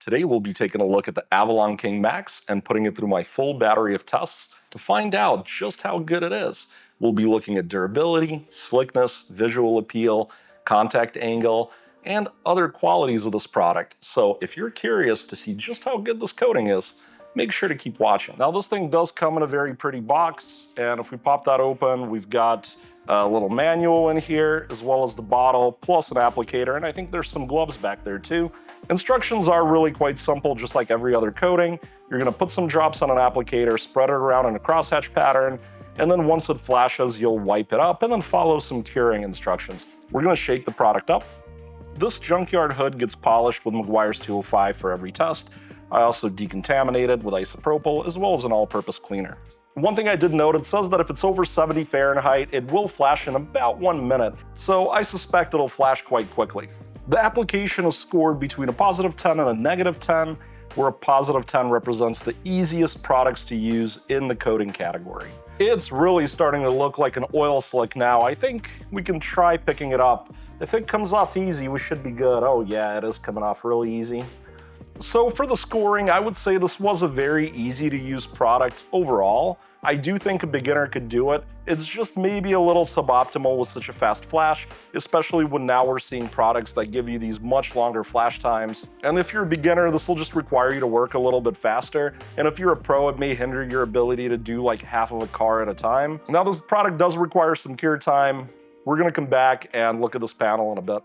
Today we'll be taking a look at the Avalon King Max and putting it through my full battery of tests to find out just how good it is. We'll be looking at durability, slickness, visual appeal, contact angle, and other qualities of this product. So if you're curious to see just how good this coating is, make sure to keep watching. Now this thing does come in a very pretty box, and if we pop that open, we've got a little manual in here, as well as the bottle, plus an applicator, and I think there's some gloves back there too. Instructions are really quite simple, just like every other coating. You're gonna put some drops on an applicator, spread it around in a crosshatch pattern, and then once it flashes, you'll wipe it up and then follow some curing instructions. We're gonna shake the product up. This junkyard hood gets polished with Meguiar's 205 for every test. I also decontaminated with isopropyl as well as an all-purpose cleaner. One thing I did note, it says that if it's over 70 Fahrenheit, it will flash in about 1 minute, so I suspect it'll flash quite quickly. The application is scored between a positive 10 and a negative 10, where a positive 10 represents the easiest products to use in the coating category. It's really starting to look like an oil slick now. I think we can try picking it up. If it comes off easy, we should be good. Oh yeah, it is coming off really easy. So for the scoring, I would say this was a very easy to use product overall. I do think a beginner could do it. It's just maybe a little suboptimal with such a fast flash, especially when now we're seeing products that give you these much longer flash times. And if you're a beginner, this will just require you to work a little bit faster. And if you're a pro, it may hinder your ability to do like half of a car at a time. Now this product does require some cure time. We're gonna come back and look at this panel in a bit.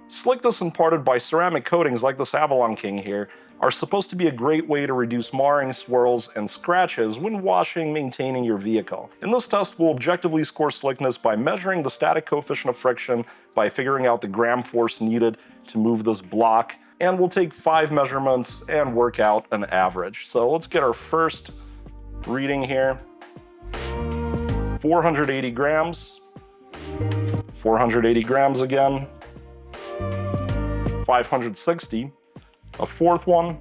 Slickness imparted by ceramic coatings like this Avalon King here are supposed to be a great way to reduce marring, swirls, and scratches when washing, maintaining your vehicle. In this test, we'll objectively score slickness by measuring the static coefficient of friction by figuring out the gram force needed to move this block, and we'll take 5 measurements and work out an average. So let's get our first reading here. 480 grams, 480 grams again, 560, a fourth one,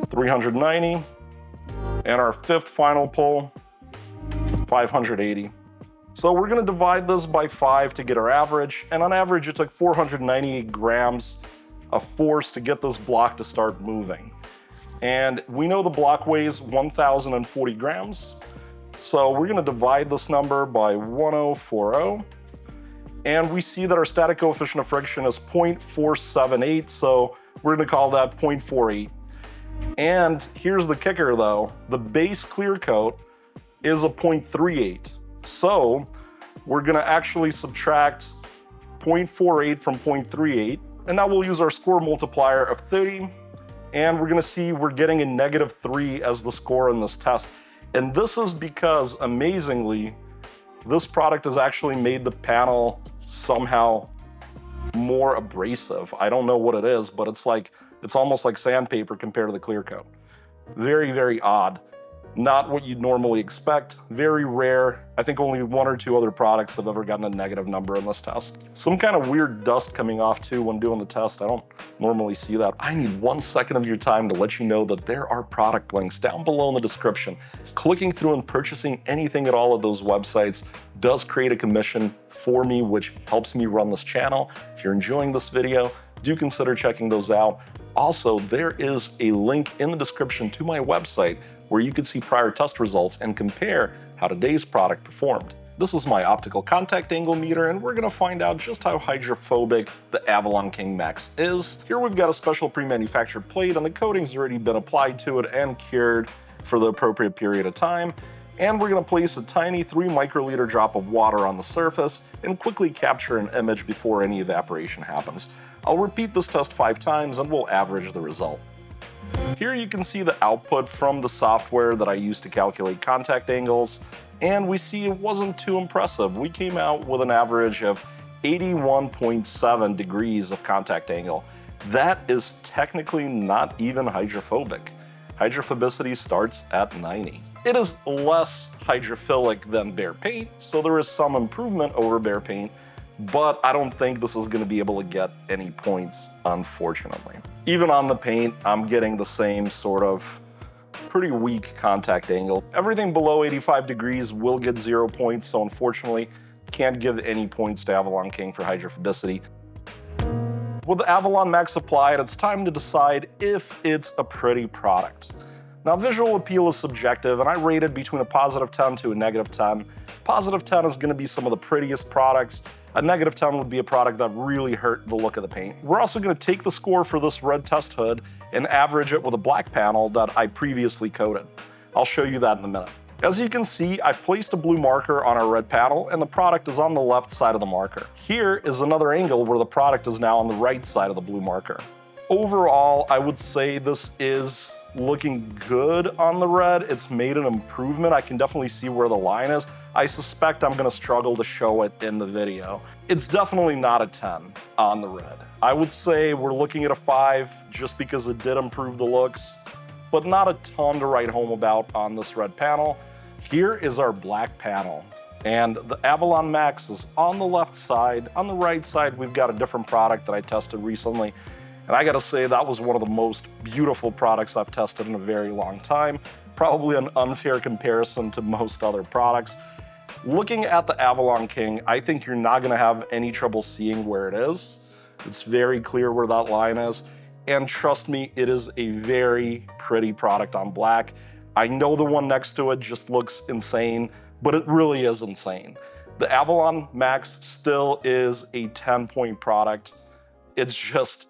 390, and our fifth final pull, 580. So we're gonna divide this by 5 to get our average, and on average it took 498 grams of force to get this block to start moving. And we know the block weighs 1,040 grams, so we're gonna divide this number by 1040. And we see that our static coefficient of friction is 0.478, so we're gonna call that 0.48. And here's the kicker though, the base clear coat is a 0.38. So we're gonna actually subtract 0.48 from 0.38, and now we'll use our score multiplier of 30, and we're gonna see we're getting a -3 as the score in this test. And this is because, amazingly, this product has actually made the panel somehow more abrasive. I don't know what it is, but it's almost like sandpaper compared to the clear coat. Very, very odd. Not what you'd normally expect. Very rare. I think only 1 or 2 other products have ever gotten a negative number in this test. Some kind of weird dust coming off too when doing the test. I don't normally see that. I need 1 second of your time to let you know that there are product links down below in the description. Clicking through and purchasing anything at all of those websites does create a commission for me, which helps me run this channel. If you're enjoying this video, do consider checking those out. Also, there is a link in the description to my website where you can see prior test results and compare how today's product performed. This is my optical contact angle meter, and we're gonna find out just how hydrophobic the Avalon King Max is. Here we've got a special pre-manufactured plate, and the coating's already been applied to it and cured for the appropriate period of time. And we're gonna place a tiny 3 microliter drop of water on the surface and quickly capture an image before any evaporation happens. I'll repeat this test 5 times and we'll average the result. Here you can see the output from the software that I used to calculate contact angles, and we see it wasn't too impressive. We came out with an average of 81.7 degrees of contact angle. That is technically not even hydrophobic. Hydrophobicity starts at 90. It is less hydrophilic than bare paint, so there is some improvement over bare paint, but I don't think this is gonna be able to get any points, unfortunately. Even on the paint, I'm getting the same sort of pretty weak contact angle. Everything below 85 degrees will get 0 points, so unfortunately, can't give any points to Avalon King for hydrophobicity. With the Avalon Max applied, it's time to decide if it's a pretty product. Now, visual appeal is subjective, and I rated between a positive 10 to a negative 10. Positive 10 is going to be some of the prettiest products. A negative 10 would be a product that really hurt the look of the paint. We're also going to take the score for this red test hood and average it with a black panel that I previously coated. I'll show you that in a minute. As you can see, I've placed a blue marker on our red panel, and the product is on the left side of the marker. Here is another angle where the product is now on the right side of the blue marker. Overall, I would say this is looking good on the red. It's made an improvement. I can definitely see where the line is. I suspect I'm gonna struggle to show it in the video. It's definitely not a 10 on the red. I would say we're looking at a 5 just because it did improve the looks, but not a ton to write home about on this red panel. Here is our black panel, and the Avalon Max is on the left side. On the right side, we've got a different product that I tested recently. And I gotta say, that was one of the most beautiful products I've tested in a very long time. Probably an unfair comparison to most other products. Looking at the Avalon King, I think you're not gonna have any trouble seeing where it is. It's very clear where that line is. And trust me, it is a very pretty product on black. I know the one next to it just looks insane, but it really is insane. The Avalon Max still is a 10-point product. It's just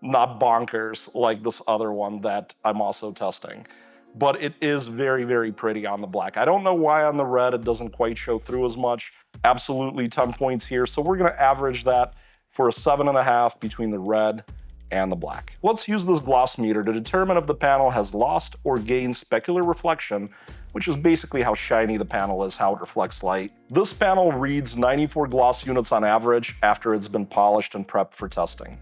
not bonkers like this other one that I'm also testing. But it is very, very pretty on the black. I don't know why on the red it doesn't quite show through as much. Absolutely 10 points here. So we're gonna average that for a 7.5 between the red and the black. Let's use this gloss meter to determine if the panel has lost or gained specular reflection, which is basically how shiny the panel is, how it reflects light. This panel reads 94 gloss units on average after it's been polished and prepped for testing.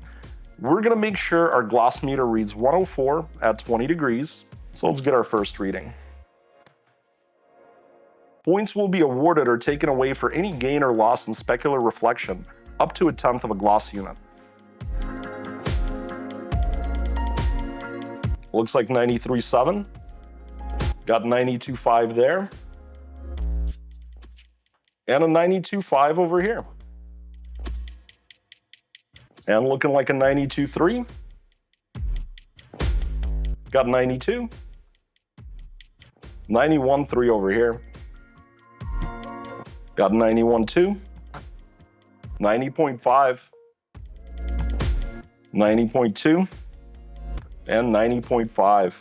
We're gonna make sure our gloss meter reads 104 at 20 degrees. So let's get our first reading. Points will be awarded or taken away for any gain or loss in specular reflection, up to 1/10 of a gloss unit. Looks like 93.7. Got 92.5 there. And a 92.5 over here. And looking like a 92.3. Got 92. 91.3 over here. Got 91.2. 90.5. 90.2. And 90.5.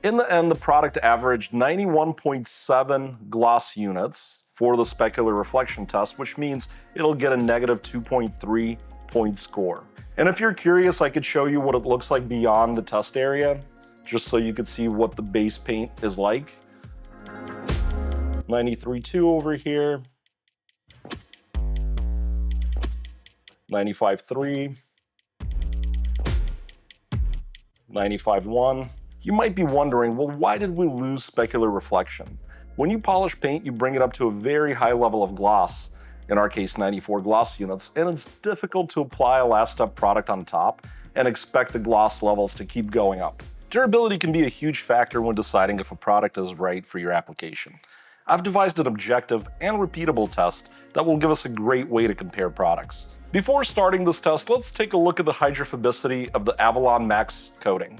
In the end, the product averaged 91.7 gloss units for the specular reflection test, which means it'll get a negative 2.3 point score. And if you're curious, I could show you what it looks like beyond the test area, just so you could see what the base paint is like. 93.2 over here. 95.3. 95.1. You might be wondering, well, why did we lose specular reflection? When you polish paint, you bring it up to a very high level of gloss, in our case 94 gloss units, and it's difficult to apply a last step product on top and expect the gloss levels to keep going up. Durability can be a huge factor when deciding if a product is right for your application. I've devised an objective and repeatable test that will give us a great way to compare products. Before starting this test, let's take a look at the hydrophobicity of the Avalon Max coating.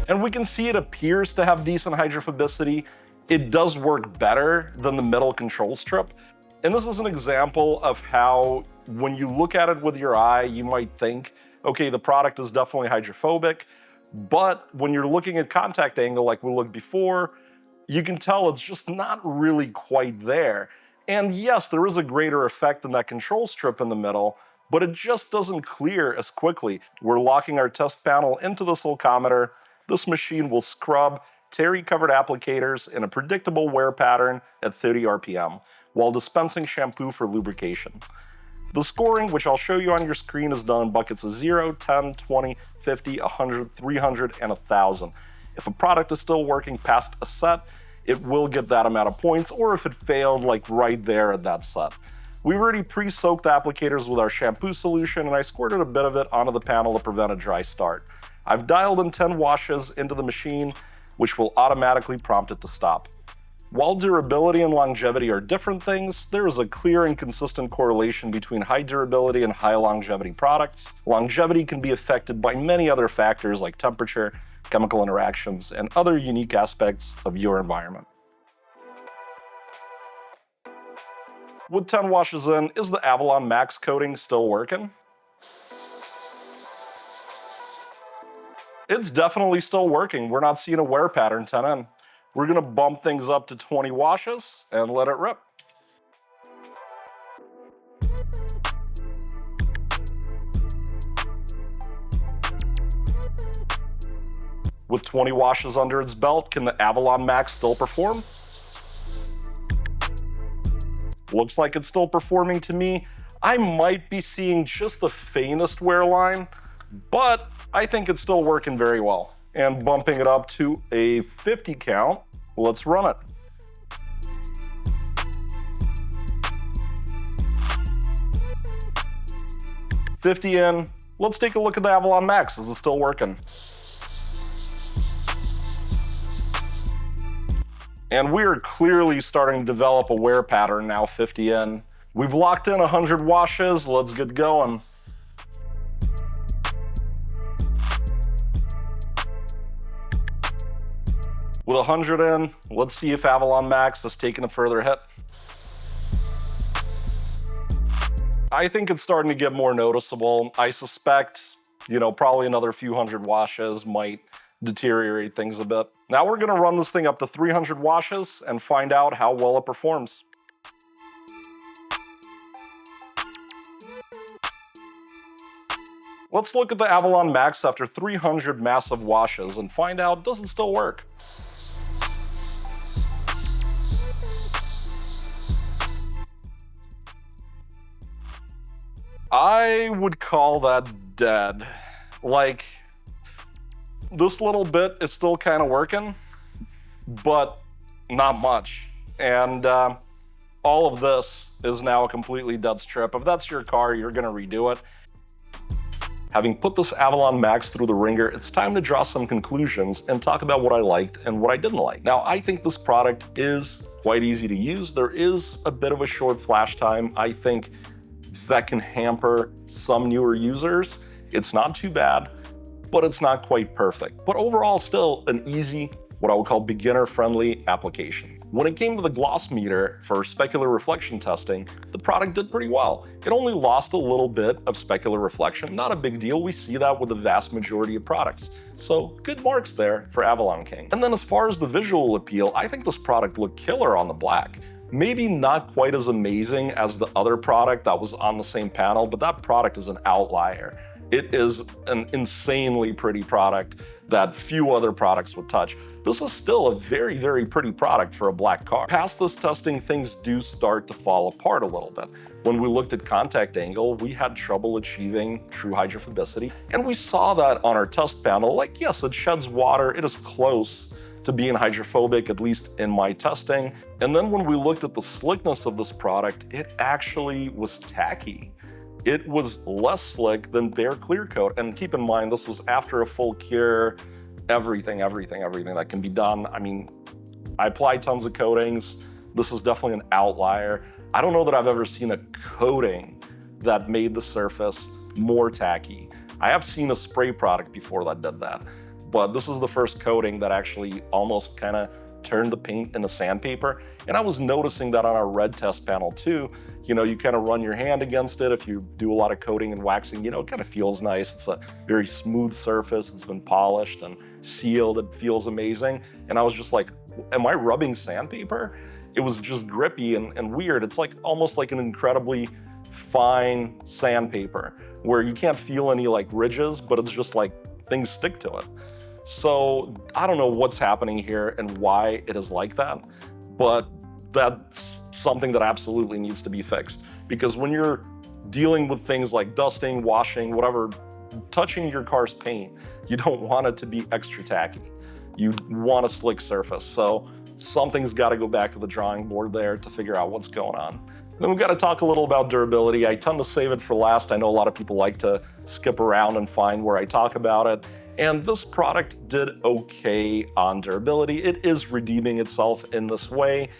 And we can see it appears to have decent hydrophobicity. It does work better than the metal control strip. And this is an example of how, when you look at it with your eye, you might think, okay, the product is definitely hydrophobic, but when you're looking at contact angle like we looked before, you can tell it's just not really quite there. And yes, there is a greater effect than that control strip in the middle, but it just doesn't clear as quickly. We're locking our test panel into the sulcometer. This machine will scrub terry-covered applicators in a predictable wear pattern at 30 RPM while dispensing shampoo for lubrication. The scoring, which I'll show you on your screen, is done in buckets of 0, 10, 20, 50, 100, 300, and 1,000. If a product is still working past a set, it will get that amount of points, or if it failed, like right there at that set. We've already pre-soaked the applicators with our shampoo solution, and I squirted a bit of it onto the panel to prevent a dry start. I've dialed in 10 washes into the machine, which will automatically prompt it to stop. While durability and longevity are different things, there is a clear and consistent correlation between high durability and high longevity products. Longevity can be affected by many other factors like temperature, chemical interactions, and other unique aspects of your environment. With 10 washes in, is the Avalon Max coating still working? It's definitely still working. We're not seeing a wear pattern 10 in. We're gonna bump things up to 20 washes and let it rip. With 20 washes under its belt, can the Avalon Max still perform? Looks like it's still performing to me. I might be seeing just the faintest wear line, but I think it's still working very well. And bumping it up to a 50 count, let's run it. $50 in, let's take a look at the Avalon Max. Is it still working? And we are clearly starting to develop a wear pattern now, 50 in. We've locked in 100 washes, let's get going. With 100 in, let's see if Avalon Max has taken a further hit. I think it's starting to get more noticeable. I suspect, probably another few hundred washes might deteriorate things a bit. Now we're gonna run this thing up to 300 washes and find out how well it performs. Let's look at the Avalon Max after 300 massive washes and find out, does it still work? I would call that dead. Like, this little bit is still kind of working, but not much. And all of this is now a completely dead strip. If that's your car, you're gonna redo it. Having put this Avalon Max through the ringer, it's time to draw some conclusions and talk about what I liked and what I didn't like. Now, I think this product is quite easy to use. There is a bit of a short flash time. I think that can hamper some newer users. It's not too bad, but it's not quite perfect. But overall, still an easy, what I would call beginner-friendly application. When it came to the gloss meter for specular reflection testing, the product did pretty well. It only lost a little bit of specular reflection, not a big deal. We see that with the vast majority of products. So good marks there for Avalon King. And then as far as the visual appeal, I think this product looked killer on the black. Maybe not quite as amazing as the other product that was on the same panel, but that product is an outlier. It is an insanely pretty product that few other products would touch. This is still a very, very pretty product for a black car. Past this testing, things do start to fall apart a little bit. When we looked at contact angle, we had trouble achieving true hydrophobicity. And we saw that on our test panel, like, yes, it sheds water, it is close to being hydrophobic, at least in my testing. And then when we looked at the slickness of this product, it actually was tacky. It was less slick than bare clear coat. And keep in mind, this was after a full cure, everything that can be done. I mean, I applied tons of coatings. This is definitely an outlier. I don't know that I've ever seen a coating that made the surface more tacky. I have seen a spray product before that did that, but this is the first coating that actually almost kind of turned the paint into sandpaper. And I was noticing that on our red test panel too. You kind of run your hand against it if you do a lot of coating and waxing, it kind of feels nice. It's a very smooth surface. It's been polished and sealed. It feels amazing. And I was just like, am I rubbing sandpaper? It was just grippy and weird. It's like almost like an incredibly fine sandpaper where you can't feel any like ridges, but it's just like things stick to it. So I don't know what's happening here and why it is like that, but that's something that absolutely needs to be fixed. Because when you're dealing with things like dusting, washing, whatever, touching your car's paint, you don't want it to be extra tacky. You want a slick surface. So something's got to go back to the drawing board there to figure out what's going on. Then we've got to talk a little about durability. I tend to save it for last. I know a lot of people like to skip around and find where I talk about it. And this product did okay on durability. It is redeeming itself in this way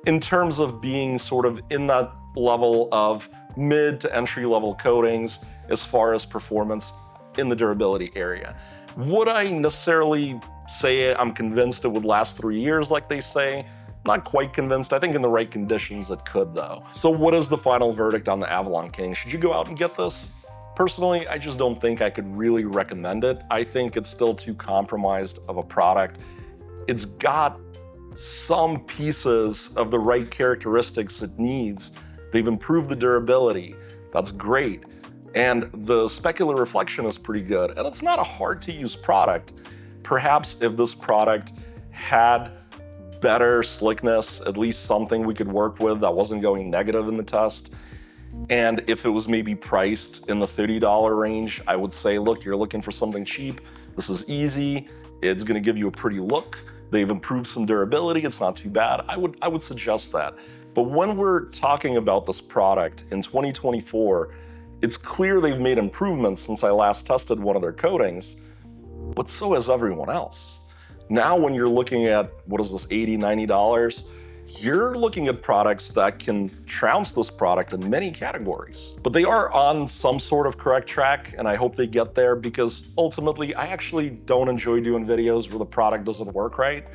in terms of being sort of in that level of mid to entry level coatings as far as performance in the durability area. Would I necessarily say I'm convinced it would last 3 years like they say? Not quite convinced. I think in the right conditions it could though. So what is the final verdict on the Avalon King? Should you go out and get this? Personally, I just don't think I could really recommend it. I think it's still too compromised of a product. It's got some pieces of the right characteristics it needs. They've improved the durability. That's great. And the specular reflection is pretty good. And it's not a hard to use product. Perhaps if this product had better slickness, at least something we could work with that wasn't going negative in the test. And if it was maybe priced in the $30 range, I would say, look, you're looking for something cheap. This is easy. It's gonna give you a pretty look. They've improved some durability. It's not too bad. I would suggest that. But when we're talking about this product in 2024, it's clear they've made improvements since I last tested one of their coatings, but so has everyone else. Now when you're looking at, what is this, $80, $90, you're looking at products that can trounce this product in many categories. But they are on some sort of correct track, and I hope they get there, because ultimately I actually don't enjoy doing videos where the product doesn't work right.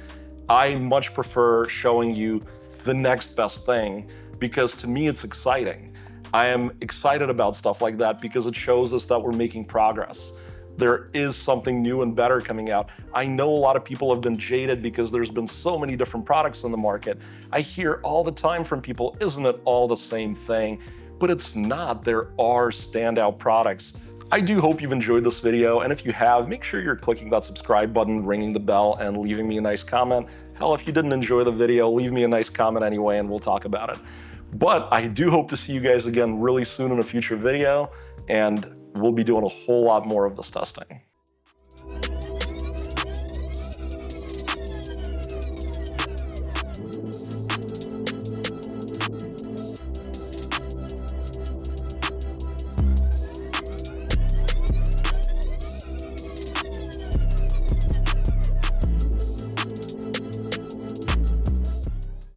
I much prefer showing you the next best thing, because to me it's exciting. I am excited about stuff like that because it shows us that we're making progress. There is something new and better coming out. I know a lot of people have been jaded because there's been so many different products in the market. I hear all the time from people, isn't it all the same thing? But it's not. There are standout products. I do hope you've enjoyed this video, and if you have, make sure you're clicking that subscribe button, ringing the bell, and leaving me a nice comment. Hell, if you didn't enjoy the video, leave me a nice comment anyway, and we'll talk about it. But I do hope to see you guys again really soon in a future video, and we'll be doing a whole lot more of this testing.